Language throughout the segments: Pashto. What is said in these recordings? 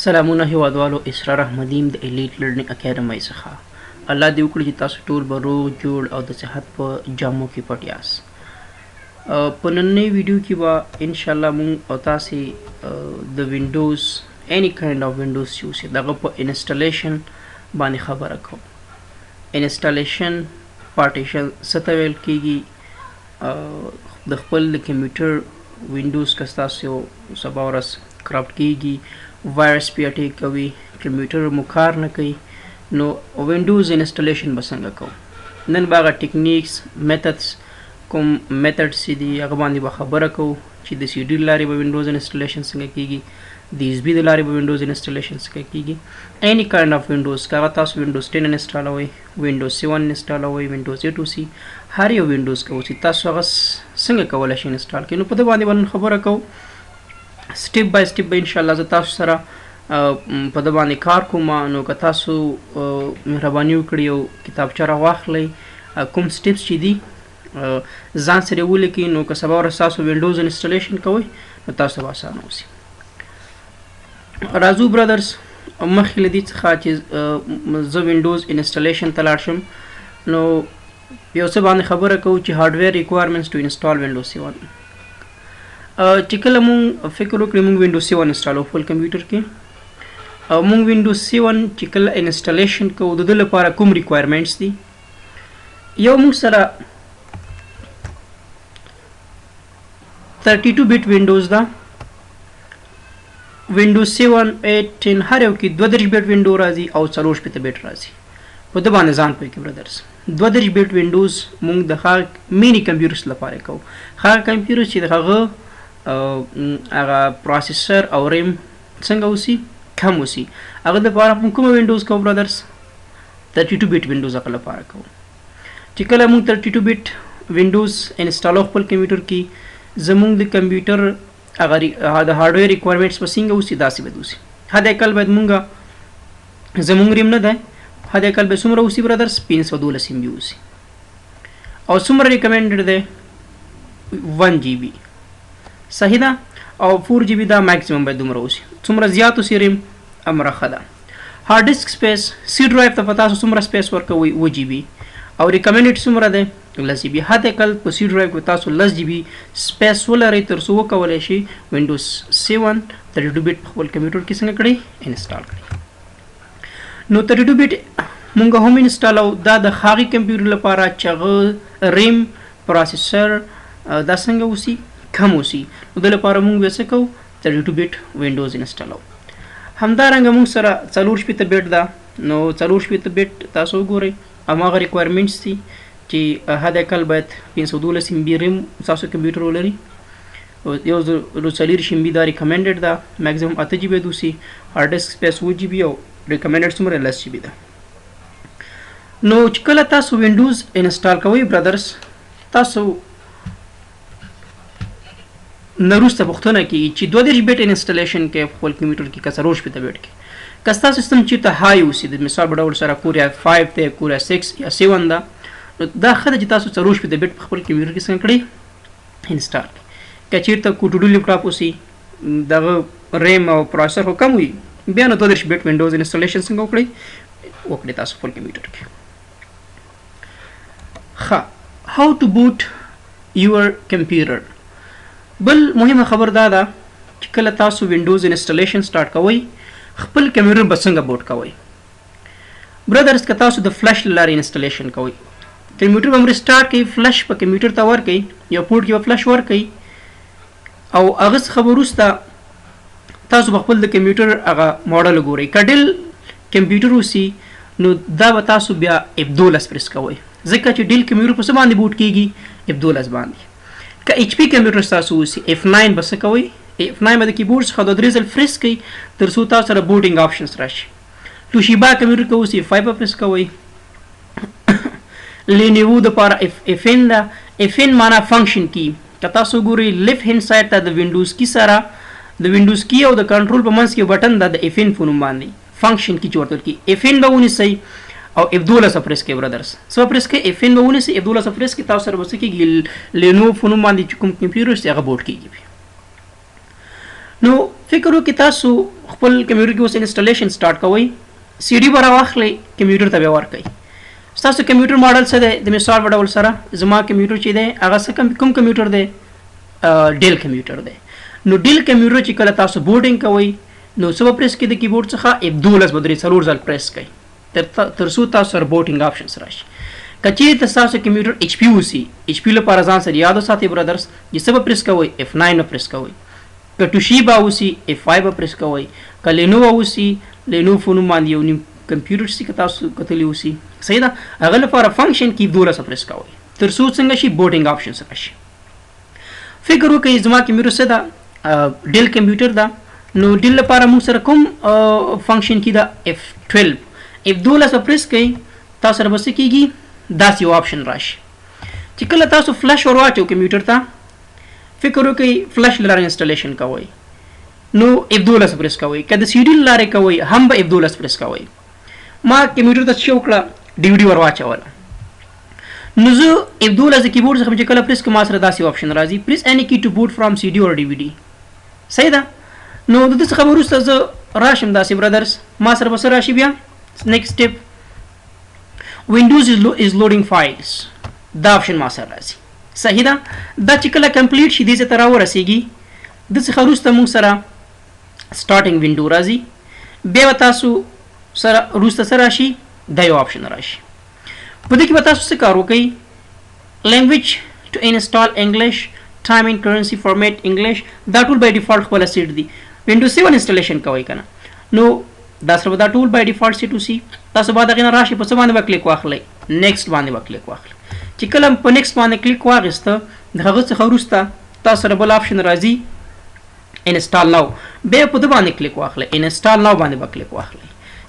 سلامونه هیوادوالو اسرار احمدیم د الیټ لرنینګ اکیډمۍ څخه. الله دې وکړي چې تاسو ټول به روغ جوړ او د صحت په جامو کې پټ یاست. په نننۍ ویډیو کې به انشاءالله مونږ او تاسې د وینډوز any kind of windows چې اوسي دغه په انسټالیشن باندې خبره کوو. انسټالیشن پارټیشن څه ته ویل کېږي؟ د خپل د کمپیوټر وینډوز که ستاسو سبا ورځ کرپټ کېږي، وایرس پې اټیک کوي، کمپیوټر مو کار نه کوي، نو وینډوز انسټالیشن به څنګه کوو؟ نن به هغه ټیکنیکس میتھډس کوم میتھډس چې دي هغه باندې به خبره کوو چې د سی ډي لارې به وینډوز انسټالیشن څنګه کېږي، د ایس بي د لارې به وینډوز انسټالیشن څنګه کېږي. any kind of وینډوز که هغه تاسو وینډوز 10 انسټالوئ، وینډوز 7 انسټالوئ، وینډوز 8 اوسي، هر یو وینډوز که اوسي تاسو هغه څنګه کولی شئ انسټال کړئ. نو په دې باندې به نن خبره کوو. سټیپ بای سټیپ به انشاءالله زه تاسو سره په دې باندې کار کوم. نو که تاسو مهرباني وکړئ یو کتابچه راواخلئ، کوم سټیپس چې دي ځان سره ولیکئ، نو که سبا ورځ تاسو وینډوز انسټالیشن کوئ نو تاسو به اسانه اوسي. راځو برادرز، مخکې له دې څخه چې زه وینډوز انسټالیشن ته لاړ شم نو یو څه باندې خبره کوو چې هارډویر ریکوایرمنټس ټو انسټال وینډوز 7. چې کله مونږ فکر وکړو مونږ وینډوز 7 انسټالو خپل کمپیوټر کې، مونږ وینډوز 7 چې کله انسټالیشن کوو د دې لپاره کوم ریکوایرمنټس دي؟ یو مونږ سره 32 بیٹ وینډوز ده، وینډوز 7 8 10 هر یو کې 32 بیٹ وینډو راځي او 64 بیٹ راځي. په دې باندې ځان پوه کړئ برادرز. 32 بیٹ وینډوز مونږ د هغه مینی کمپیوټرز لپاره کوو. هغه کمپیوټر چې د هغه پروسیسر او ریم څنګه اوسي، کم اوسي، هغه لپاره مونږ کومه وینډوز کوو برادرز؟ 32 بیٹ وینډوز هغه لپاره کوو. چې کله مونږ 32 بیٹ وینډوز انسټالو خپل کمپیوټر کې، زمونږ د کمپیوټر هغه د هارډویر ریکوایرمنټس به څنګه اوسي داسې به اوسي. حد اقل باید مونږ زمونږ ریم نه دی، حد اقل به څومره اوسي برادرز؟ 512 MB اوسي. او څومره ریکمنډډ دی؟ 1 GB. صحیح ده؟ او 4 GB دا میکسیمم باید دومره اوسي. څومره زیات اوسي ریم امره ښه ده. هارډ ډسک سپیس، سی ډرایو ته په تاسو څومره سپیس ورکوئ؟ 1 GB. او ریکمنډډ څومره دی؟ 10 GB. حد اقل په سی ډرایو کې تاسو 10 GB سپیس ولرئ تر څو وکولی شي وینډوز 7 32 بیٹ په خپل کمپیوټر کې څنګه کړئ؟ انسټال کړئ. نو 32 بیٹ مونږ هم انسټالو. دا د هغې کمپیوټر لپاره چې هغه ریم پروسیسر دا څنګه اوسي؟ کم اوسي. نو د لپاره مونږ بیا څه کوو؟ 32 بیٹ وینډوز انسټالو. همدارنګه مونږ سره 64 بیٹ ده. نو 64 بیٹ تاسو وګورئ هماغه ریکوایرمنټس دي چې حد اقل باید 512 MB ریم تاسو کمپیوټر ولري، یو 40 MB دا ریکمنډډ ده، میکسیمم 8 GB اوسي، هارډ ډسک سپیس 2 GB او ریکمنډډ څومره 10 GB ده. نو چې کله تاسو وینډوز انسټال کوئ برادرز، تاسو نه وروسته پوښتنه کېږي چې 32 بیٹ انسټالیشن کې خپل کمپیوټر کې که 64 بیٹ کې که ستاسو سیسټم چېرته های اوسي، د مثال په ډول سره کوریا 5 دی، کوریا 6 یا 7 ده، نو دا ښه ده چې تاسو 64 بیٹ په خپل کمپیوټر کې څنګه کړئ؟ انسټال کړئ. که چېرته کوټوډو لیپټاپ اوسي، دغه ریم او پروسیسر خو کم وي، بیا نو 32 بیٹ وینډوز انسټالیشن څنګه وکړئ تاسو خپل کمپیوټر کې. ښه، هاو ټو بوټ یور کمپیوټر. بل مهمه خبر دا ده چې کله تاسو وینډوز انسټالیشن سټارټ کوئ خپل کمپیوټر به څنګه بوټ کوئ؟ برادرز که تاسو د فلش له لارې انسټالیشن کوئ، کمپیوټر به ریسټارټ کوئ، فلش په کمپیوټر ته ورکوئ، یو پورټ کې به فلش ورکوئ او هغه څخه به وروسته تاسو به خپل د کمپیوټر هغه ماډل وګورئ. که ډیل کمپیوټر اوسي نو دا به تاسو بیا F12 پریس کوئ، ځکه چې ډیل کمپیوټر په څه باندې بوټ کېږي؟ F12 باندې. که HP کمپیوټر ستاسو اوسي F9 به څه کوئ؟ F9 به د کیبورډ څخه 2-3 ځل پریس کړئ تر څو تاسو سره بوټینګ آپشنز راشي. توشیبا کمپیوټر که اوسي F5 به پریس کوئ. لینوو دپاره FN ده، FN معنا فنکشن کی. که تاسو ګورئ لیفټ هینډ سایډ ته د وینډوز کی سره د وینډوز کی او د کنټرول په منځ کې یو بټن ده د FN په نوم باندې فنکشن کی چې ورته ورکړي. FN به ونیسئ او F12 پریس کړئ برادرز. څه به پریس کړئ؟ FN به ونیسئ، F12 پریس کړئ، تاسو سره به څه کېږي؟ لینوو په نوم باندې چې کوم کمپیوټر چې هغه بوټ کېږي. نو فکر وکړئ تاسو خپل کمپیوټر کې اوس انسټالیشن سٹارټ کوئ سی ډي به راواخلئ کمپیوټر ته به ورکئ ستاسو کمپیوټر ماډل څه دی د مثال په ډول سره زما کمپیوټر چې دی هغه څه کوم کمپیوټر دی ډیل کمپیوټر دی نو ډیل کمپیوټر چې کله تاسو بوټینګ کوئ نو څه به پریس کړئ د کیبورډ څخه F12 به درې څلور ځل پریس کړئ تر څو تاسو سره بوټینګ آپشنز راشي که چیرته ستاسو کمپیوټر HP اوسي HP لپاره ځان سره یاد وساتئ برادرز چې څه به پریس کوئ F9 به پریس کوئ که توشیبا اوسي F5 به پریس کوئ که لینووا اوسي لینوفو نوم باندې یو نیم کمپیوټر چې تاسو کتلی اوسي صحیح ده هغه لپاره فنکشن کی 12 پریس کوئ تر څو څنګه شي بوټینګ آپشنز راشي فکر وکړئ زما کمپیوټر څه ده ډیل کمپیوټر ده نو ډیل لپاره موږ سره کوم فنکشن کی ده F12 F12 پریس کړئ تاسو سره بس کیږي داسې یو آپشن راشي چې کله تاسو فلش ور واچو کمپیوټر ته فکر وکړئ فلش لاره انسټالیشن کوئ نو F12 پریس کوئ که د سی ډي لاره کوئ هم به F12 پریس کوئ ما کمپیوټر ته څه وکړه DVD ور واچوله نو زه F12 د کیبورډ څخه چې کله پریس کوم ما سره داسې آپشن راځي پریس any key to boot from CD or DVD صحیح ده نو د دې څخه وروسته زه راشم داسې برادرز ما سره به څه راشي بیا نیکسټ سټیپ Windows is loading files دا آپشن ما سره راځي صحیح ده دا چې کله کمپلیټ شي دې ته راورسیږي د څخه وروسته موږ سره سٹارټینګ وینډو راځي بیا تاسو سره وروسته سره راشي دا یو آپشن راشي په دې کې به تاسو څه کار وکړئ language to install English time and currency format English دا ټول by default خپل سیټ دي Windows 7 انسټالیشن کوئ کنه نو دا سره دا ټول by default سیټ وسی تاسو باید هغه راشي په څه باندې کلیک واخلئ next باندې کلیک واخلئ چې کله په next باندې کلیک واغسته دغه څخه وروسته تاسو سره بل آپشن راځي install now بیا په دې باندې کلیک واخلئ install now باندې کلیک واخلئ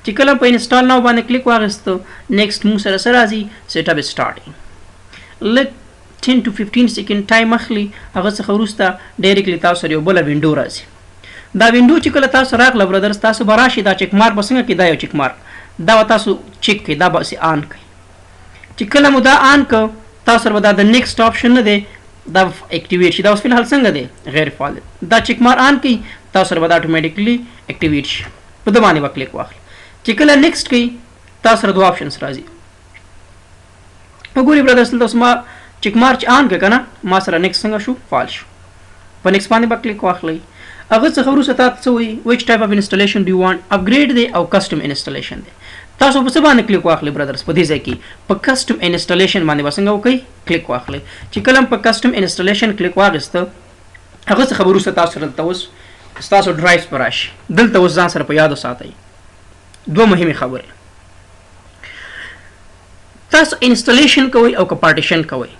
چې کله په install now باندې کلیک واغسته next موږ سره راځي set up starting let 10 to 15 second ټایم اخلي هغه څخه وروسته ډایرکټلی تاسو سره یو بل وینډو راځي دا وینډو چې کله تاسو راغله برادرز تاسو به راشي دا چک مارک بسنګ کې دا یو چک مارک دا تاسو چک کې دا به سي آن کړئ چې کله مو دا آن ک تاسو سره دا د نیکسټ آپشن نه دی دا اکټیویټ شي دا اوس فلحال څنګه دی غیر فعال دا چک مارک آن کړئ تاسو سره دا اتوماتیکلی اکټیویټ شي په دې باندې کلیک واخلئ چې کله نیکسټ کړئ تاسو سره دوه آپشنز راځي وګورئ برادرز تاسو ما چک مارک آن ک کنه ما سره نیکسټ څنګه شو فعال شو په نیکسټ باندې کلیک واخلئ هغه څه خبرو ستاسو څه وي which type of installation do you want upgrade دی او custom installation دی تاسو په څه باندې کلیک واخلئ برادرز په دې ځای کې په custom installation باندې وسنګ وکړئ کلیک واخلئ چې کله په custom installation کلیک واغسته هغه څه خبرو ستاسو سره تاسو ډرایوز پر راشي دلته اوس ځان سره په یاد وساتئ دوه مهمه خبره تاسو انسټالیشن کوئ او که پارټیشن کوئ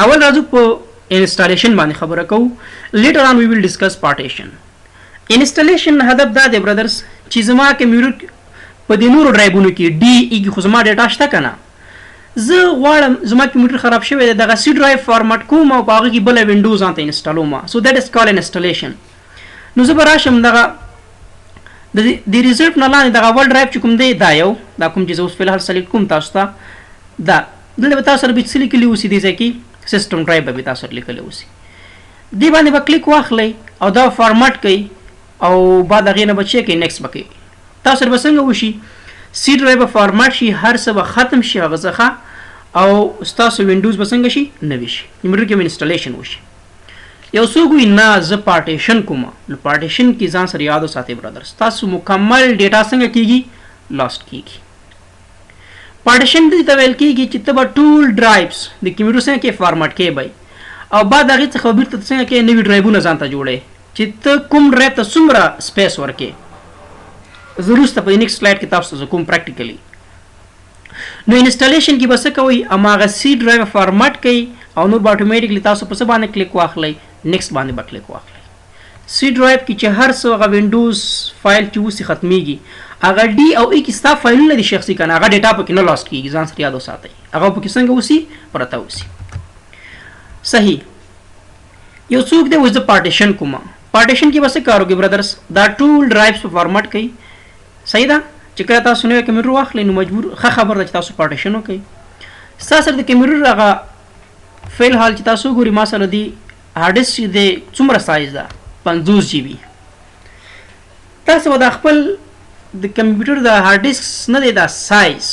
اول راځو په انسټالیشن باندې خبره کوو later on we will discuss partition انسټالیشن هدف دا دی برادرز چې زما کمپیوټر په دې نورو ډرایوونو کې ډي ای خو زما ډیټا شته کنه زه غواړم زما کمپیوټر خراب شوی دی دغه سی ډرایو فارمټ کوم او په هغه کې بل وینډوز ځان ته انسټالوم سو دیٹ از کال انسټالیشن نو زه به راشم دغه د ریزلټ نه لاندې دغه اول ډرایو چې کوم دی دا یو دا کوم چې زه اوس فلحال سلیکټ کوم تاسو ته دا دلته به تاسو سره به څه لیکلي اوسي دې ځای کې سیسټم ډرایو به تاسو سره لیکلی اوسي دې باندې به کلیک واخلئ او دا فارمټ کړئ او بعد هغې نه به چې کوئ نیکسټ به کوئ تاسو سره به څنګه وشي سی ډرایو به فارمټ شي هر څه به ختم شي هغه څخه او ستاسو وینډوز به څنګه شي نوي شي کمپیوټر کې انسټالیشن وشي یو څوک وي نه زه پارټیشن کوم نو پارټیشن کې ځان سره یاد وساتئ برادرز تاسو مکمل ډیټا څنګه کیږي لاست کیږي پارټیشن دې ته ویل کیږي چې ته به ټول ډرایوز د کمپیوټر څنګه کې فارمټ کې بای او بعد هغه څخه بیرته څنګه کې نوی ډرایوونه ځان ته جوړې چې ته کوم ډرایو ته څومره سپیس ورکې ضرورت په نیکسټ سلاید کې تاسو کوم پریکټیکلی نو انسټالیشن کې بس کوي اما هغه سی ډرایو فارمټ کوي او نور اتوماتیکلی تاسو په څه باندې کلیک واخلئ نیکسټ باندې کلیک واخلئ سی ډرایو کې چې هر څه هغه وینډوز فایل چې وسی ختميږي هغه ډي او ای کې ستا فایلونه دي شخصي کنه هغه ډیټا پکې نه لاست کیږي ځان سره یاد وساتئ هغه پکې څنګه وسی پرته وسی صحیح یو څوک دی وز د پارټیشن کومه پارټیشن کې بس کار وکړي برادرز دا ټول ډرایوز په فارمټ کوي صحیح ده چې کله تاسو نو کمپیوټر واخلئ نو مجبور خبر ده چې تاسو پارټیشن وکړئ تاسو د کمپیوټر هغه فیل حال چې تاسو ګوري ما سره دی هارد ډیسک دی څومره سایز ده 50 GB تاسو به د خپل د کمپیوټر د هارد ډیسک نه دی دا سایز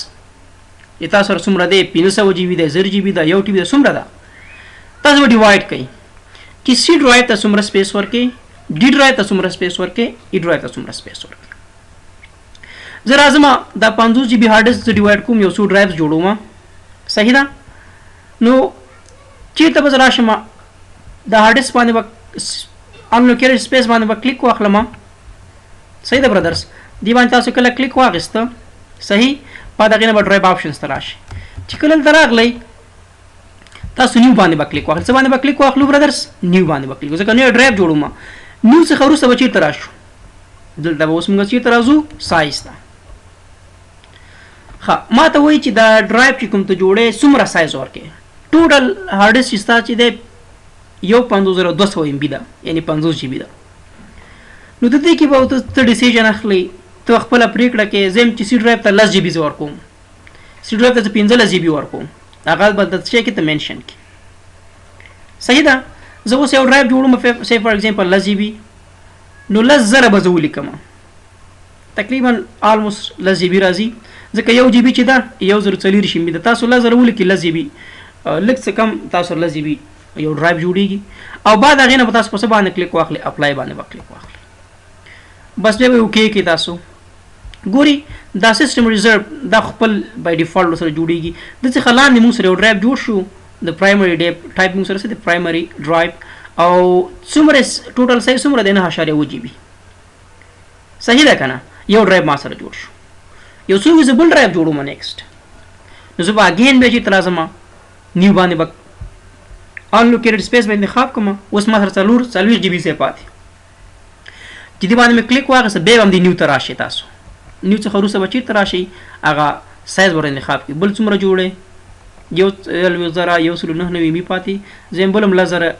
تاسو سره څومره دی 500 جی بي دی 0 جی بي دی 1 ټي بي څومره ده تاسو به ډیوایډ کړئ چې سی ډرایو ته څومره سپیس ورکړئ D drive ته څومره سپیس ورکړئ ای ډرایو ته څومره سپیس ورکړئ زه راځم دا 50 جی بي هارد ډیسک زه ډیوایډ کوم یو څو ډرایوز جوړوم صحیح ده نو چیرته به زه راشم د هارد ډیسک باندې به انلوکیټډ سپیس باندې به کلیک واخلم صحیح ده برادرز دی باندې تاسو کله کلیک واغسته صحیح په دغه نه به ډرایو آپشنز ته راشي چې کله دلته راغلی تاسو نیو باندې به کلیک واخلئ څه باندې به کلیک واخلو برادرز نیو باندې به کلیک ځکه نوی ډرایو جوړوم نیو څخه وروسته به چیرته راشو دلته به اوس موږ چیرته راځو سایز ته ښه ما ته وایي چې دا ډرایو چې کوم ته جوړې څومره سایز ورکړې ټوټل هارد ډیسک چې ستا چې دی 50200 MB ده یعنی 50 جی بي ده نو د دې کې به ته ډیسیژن اخلي ته خپله پرېکړه کې زه یم چې سی ډرایو ته 10 جی بي زه ورکوم سی ډرایو ته زه 15 جی بي ورکوم هغه به د څه کې ته منشن کړي صحیح ده زه اوس یو ډرایو جوړوم سی فار ایگزامپل 10 جی بي نو 10,000 به زه ولیکم تقریبا آلموست 10 جی بي راځي ځکه یو جی بي چې ده 1040 MB ده تاسو 10,000 ولیکئ 10 جی بي لږ څه کم تاسو 10 جی بي یو ډرایو جوړیږي او بعد هغې نه به تاسو په څه باندې کلیک واخلئ اپلای باندې به کلیک واخلئ بس بیا به اوکې کې تاسو ګوري دا سیسټم ریزرو دا خپل بای ډیفالټ سره جوړیږي د څخه لاندې موږ سره یو ډرایو جوړ شو د پرایمري ټایپ موږ سره د پرایمري ډرایو او څومره ټوټل سایز څومره دی 9.2 جی بي صحیح ده که نه یو ډرایو ما سره جوړ شو یو څو زه بل ډرایو جوړوم نیکسټ نو زه به اګین بیا چې ته راځم نیو باندې به انلوکیټډ سپیس به انتخاب کوم اوس ما سره 40 جی بي ځای پاتې چې دې باندې مې کلیک واخیسته بیا به هم دې نیو ته راشئ تاسو نیو څخه وروسته به چېرته راشئ هغه سایز ور انتخاب کړئ بل څومره جوړئ 1,999 MB پاتې زه هم بل هم 10,000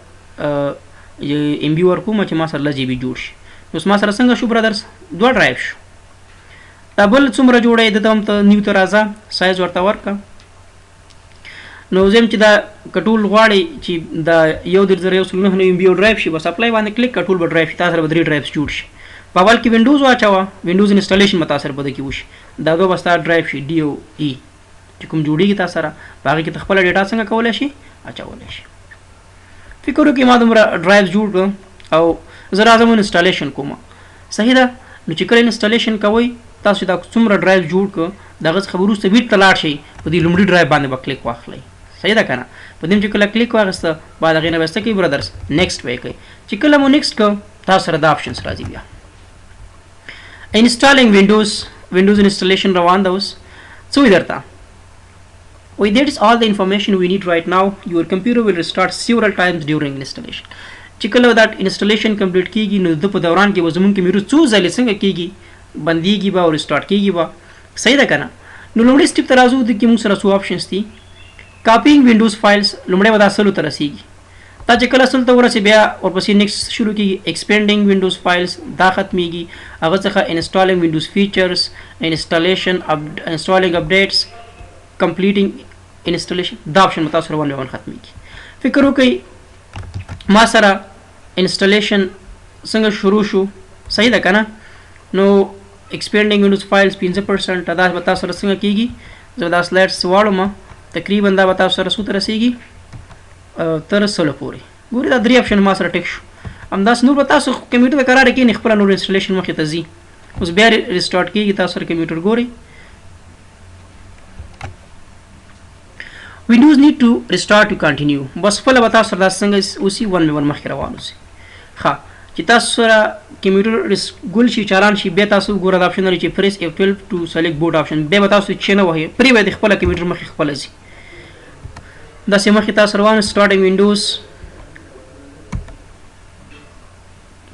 MB ورکوم چې ما سره 10 جی بي جوړ شي اوس ما سره څنګه شو برادرز دوه ډرایو شو دا بل څومره جوړئ دته هم ته نیو ته راځه سایز ورته ورکړه نو زه چې دا کټول غواړي چې دا 1,999 MB یو ډرایو شي بس اپلای باندې کلیک کټول به ډرایو شي تاسو سره به 3 ډرایوز جوړ شي په اول کې وینډوز واچوه وینډوز انسټالیشن به تاسو سره په دې کې وشي دا دوه به ستا ډرایو شي ډي او ای چې کوم جوړیږي تاسو سره په هغې کې ته خپله ډیټا څنګه کولی شي اچولی شي فکر وکړئ ما دومره ډرایوز جوړ کړم او زه راځم انسټالیشن کوم صحیح ده نو چې کله انسټالیشن کوئ تاسو دا څومره ډرایو جوړ کړ د هغه څخه وروسته بیرته لاړ شئ په دې لومړي ډرایو باندې به کلیک واخلئ صحیح ده که نه په دې چې کله کلیک واخیسته بعد هغې نه به څه کوئ برادرز نیکسټ به یې کوئ چې کله مو نیکسټ کړ تاسو سره دا آپشنز راځي بیا installing windows installation روان ده اوس څه وایي درته وایي that is all the information we need right now your computer will restart several times during installation چې کله دا انسټالیشن کمپلیټ کیږي نو د په دوران کې به زموږ کمپیوټر څو ځلې څنګه کیږي بندیږي به او ریسټارټ کیږي به صحیح ده که نه نو لومړی سټیپ ته راځو د کې موږ سره څو آپشنز دي کاپینګ وینډوز فایلز لومړی به دا سلو ته رسیږي دا چې کله سل ته ورسې بیا ورپسې نیکسټ شروع کیږي ایکسپینډینګ وینډوز فایلز دا ختمیږي هغه څخه انسټالینګ وینډوز فیچرز انسټالیشن انسټالینګ اپډیټس کمپلیټینګ انسټالیشن دا آپشن به تاسو سره ون بای ون ختمیږي فکر وکړئ ما سره انسټالیشن څنګه شروع شو صحیح ده که نه نو ایکسپینډینګ وینډوز فایلز 15% دا به تاسو سره څنګه کیږي زه دا سلایډس واړم تقریبا دا به تاسو سره څو ته رسیږي تر 100 پورې ګورئ دا 3 آپشن ما سره ټیک شو همداسې نور به تاسو کمپیوټر ته قرار کښېنئ خپله نور انسټالیشن مخې ته ځي اوس بیا ریسټارټ کېږي تاسو سره کمپیوټر ګورئ وینډوز نیډ ټو ریسټارټ ټو کنټینیو بس خپله به تاسو سره دا څنګه اوسي ون بای ون مخکې روان اوسي ښه چې تاسو سره کمپیوټر ګل شي چالان شي بیا تاسو ګوره دا آپشن لري چې پریس F12 ټو سلیکټ بورډ آپشن بیا به تاسو چې نه وهئ پرې به د خپله کمپیوټر مخې خپله ځي داسې مخکې تاسو روان سټارټینګ وینډوز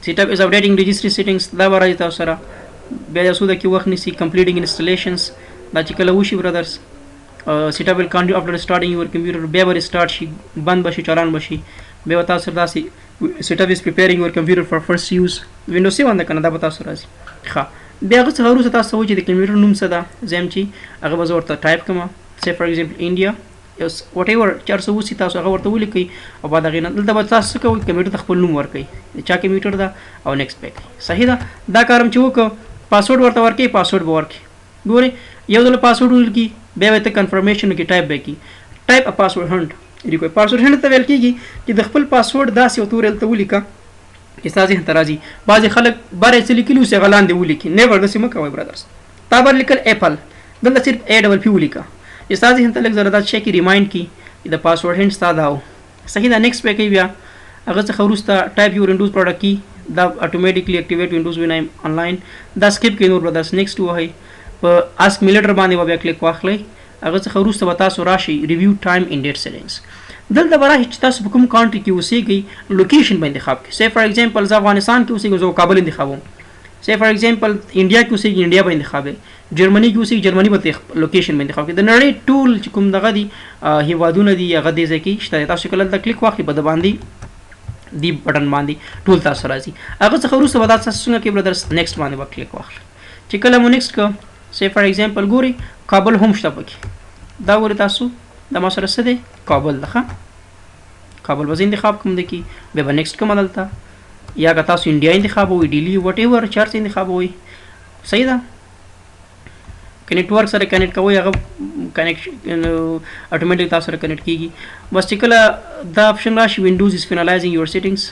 سیټ اپ از اپډیټینګ رجسټري سیټینګز دا به راځي تاسو سره بیا د څو دقیقې وخت نیسي کمپلیټینګ انسټالیشنز دا چې کله وشي برادرز سیټ اپ ول کنټینیو افټر سټارټینګ یور کمپیوټر بیا به ریسټارټ شي بند به شي چالان به شي بیا به تاسو سره داسې سیټ اپ از پریپیرینګ یور کمپیوټر فار فرست یوز وینډوز 7 ده که نه دا به تاسو راځي ښه بیا هغه څخه وروسته تاسو وایي چې د کمپیوټر نوم څه ده زه یم چې هغه به زه ورته ټایپ کړم سی فار ایگزامپل انډیا وات ایور 480 تاسو هغه ورته ولیکئ او بعد هغې نه دلته به تاسو څه کوئ کمپیوټر ته خپل نوم ورکئ د چا کمپیوټر ده او نیکسټ پې کوئ. صحیح ده. دا کار هم چې وکړه پاسورډ ورته ورکئ پاسورډ به ورکړي. ګورئ یو ځل پاسورډ ولیکي بیا به ته کنفرمیشن وکړي ټایپ به کړي ټایپ ا پاسورډ هنډ ریکوای. پاسورډ هنډ ته ویل کېږي چې د خپل پاسورډ داسې یو تورې هلته ولیکه چې ستا ذهن ته راځي. بعضې خلک بار یې څه لیکلي اوس هغه لاندې ولیکي. نیور داسې مه کوئ برادرس. تا بر لیکل ایپل دلته صرف ای ډبل پی ولیکه چې ستا ذهن ته لږ ذره دا شی کې ریمایند کړي د پاسورډ هنډ ستا دا و. صحیح ده. نیکسټ پې کوي بیا هغه څخه وروسته ټایپ یور وینډوز پروډکټ کی دا اتوماتیکلی اکټیویټ وینډوز وین ایم آنلاین دا سکیپ کوي نور برادرس. نیکسټ وهئ په اسک می لیټر باندې به بیا کلیک واخلئ. هغه څخه وروسته به تاسو راشئ ریویو ټایم ان ډیټ سیټینګز. دلته به راشئ چې تاسو په کوم کانټري کې اوسېږئ لوکیشن به انتخاب کړئ. سی فار ایگزامپل زه افغانستان کې اوسېږم زه کابل انتخابوم. سی فار ایگزامپل انډیا کې اوسېږي انډیا به انتخابوي. جرمني کې اوسېږي جرمني به لوکیشن به انتخاب کړئ. د نړۍ ټول چې کوم دغه دي هیوادونه دي هغه دې ځای کې شته. تاسو کله دلته کلیک واخلئ په د باندې دی بټن باندې ټول تاسو راځي. هغه څخه وروسته به دا تاسو څنګه کوئ برادرس نیکسټ باندې به کلیک واخلئ. چې کله مو نیکسټ کړه سی فار ایگزامپل ګورئ کابل هم شته پکې. دا ګورئ تاسو دا ما سره څه دی کابل ده. کابل به زه انتخاب کوم د کې بیا به نیکسټ کوم دلته یا که تاسو انډیا انتخابوئ ډیلی وټ ایور چار څه انتخابوئ. صحیح ده. که نیټورک سره کنیکټ کوئ هغه کنیکشن اتوماتیک تاسو سره کنیکټ کیږي. بس چې کله دا آپشن راشي وینډوز از فینالایزینګ یور سیټینګز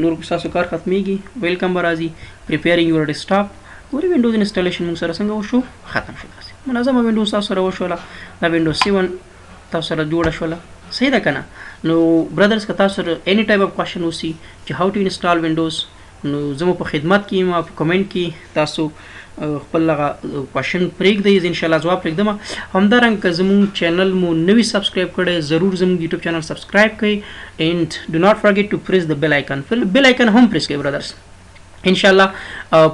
نور تاسو کار ختمیږي. ویلکم به راځي پریپیرینګ یور ډیسکټاپ. ګورئ وینډوز انسټالیشن موږ سره څنګه وشو ختم شو. داسې منظمه وینډوز تاسو سره وشوله. دا وینډوز 7 تاسو سره جوړه شوله. صحیح ده که نه. نو برادرس که تاسو سره اني ټایپ اف کوېشن وسی چې هاو ټو انسټال وینډوز نو زه مو په خدمت کې یم. په کمنټ کې تاسو خپل هغه کوېشن پرېږدئ زه انشاءالله ځواب پرېږدم. همدارنګه که زموږ چینل مو نوي سبسکرایب کړی ضرور زموږ یوټیوب چینل سبسکرایب کړئ اینډ ډو ناٹ فرګیټ ټو پریس د بیل آیکن. بیل آیکن هم پریس کړئ برادرس. انشاءالله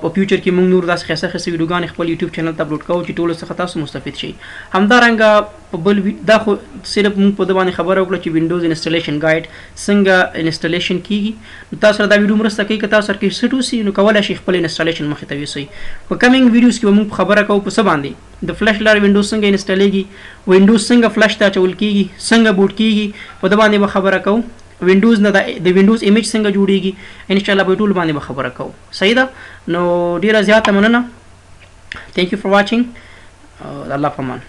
په فیوچر کې موږ نور داسې ښایسته ښایسته ویډیوګانې خپل یوټیوب چینل ته اپلوډ کوو چې ټولو څخه تاسو مستفید شئ. همدارنګه په بل دا خو صرف موږ په ده باندې خبره وکړه چې وینډوز انسټالیشن ګایډ څنګه انسټالیشن کیږي. نو تاسو سره دا ویډیو مرسته کوي که تاسو سره کې سیټ وسي نو کولی شئ خپل انسټالیشن مخې ته یوسئ. په کمینګ ویډیوز کې به موږ خبره کوو په څه باندې د فلش لارې وینډوز څنګه انسټالیږي وینډوز څنګه فلش ته اچول کیږي څنګه بوټ کیږي په ده باندې به خبره کوو. وینډوز نه د وینډوز ایمیج څنګه جوړیږي انشاءالله به ټول باندې به خبره کوو. صحیح ده. نو ډیره زیاته مننه. تھینک یو فار واچینګ. الله پامان.